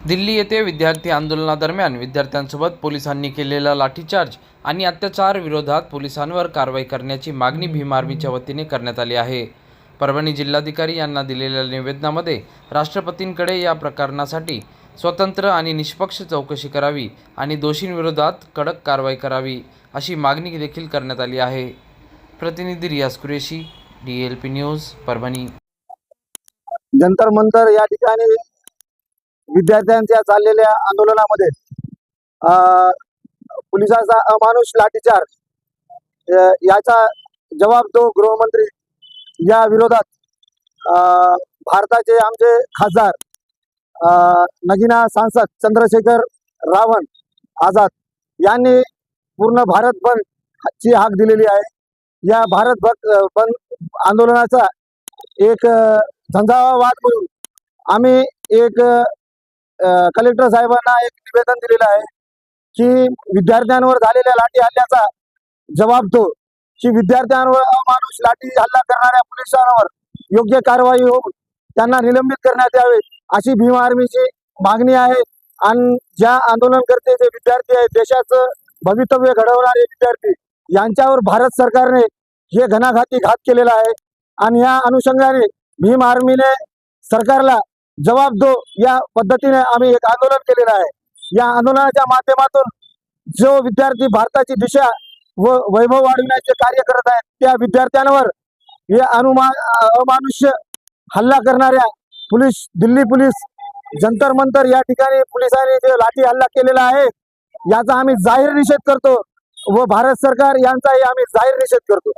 दिल्ली येथे विद्यार्थी आंदोलनादरम्यान विद्यार्थ्यांसोबत पोलिसांनी केलेला लाठीचार्ज आणि अत्याचार विरोधात पोलिसांवर कारवाई करण्याची मागणी भीम आर्मीच्या वतीने करण्यात आली आहे। परभणी जिल्हाधिकारी यांना दिलेल्या निवेदनामध्ये राष्ट्रपतींकडे या प्रकरणासाठी स्वतंत्र आणि निष्पक्ष चौकशी करावी आणि दोषींविरोधात कडक कारवाई करावी अशी मागणी देखील करण्यात आली आहे। प्रतिनिधी रियाज कुरेशी, DLP न्यूज, परभणी। जंतर मंतर या ठिकाणी विद्यार्थ्यांच्या चाललेल्या आंदोलनामध्ये पोलिसांचा अमानुष लाठीचार्ज याचा जवाब तो गृहमंत्री या विरोधात भारताचे आमचे खासदार नगीना सांसद चंद्रशेखर रावण आझाद यांनी पूर्ण भारत बंद ची हाक दिलेली आहे। या भारत बंद आंदोलनाचा एक झंझावात म्हणून आम्ही एक कलेक्टर साहेबांना एक निवेदन दिलेलं आहे की विद्यार्थ्यांवर झालेल्या लाठी हल्ल्याचा जवाब दो, की विद्यार्थ्यांवर अमानुष लाठी हल्ला करणाऱ्या पोलिसांवर योग्य कारवाई होऊन त्यांना निलंबित करण्यात यावे अशी भीम आर्मीची मागणी आहे। आणि ज्या आंदोलनकर्ते जे विद्यार्थी आहेत, देशाचं भवितव्य घडवणारे विद्यार्थी, यांच्यावर भारत सरकारने हे घणाघाती घात केलेला आहे आणि या अनुषंगाने भीम आर्मीने सरकारला जवाब दो या पद्धतीने आम्ही एक आंदोलन केलेलं आहे। या आंदोलनाच्या माध्यमातून जो विद्यार्थी भारताची दिशा व वैभव वाढविण्याचे कार्य करत आहेत, त्या विद्यार्थ्यांवर हे अमानुष्य हल्ला करणाऱ्या दिल्ली पोलीस जंतर मंतर या ठिकाणी पोलिसांनी जे लाठी हल्ला केलेला आहे याचा आम्ही जाहीर निषेध करतो व भारत सरकार यांचाही आम्ही जाहीर निषेध करतो।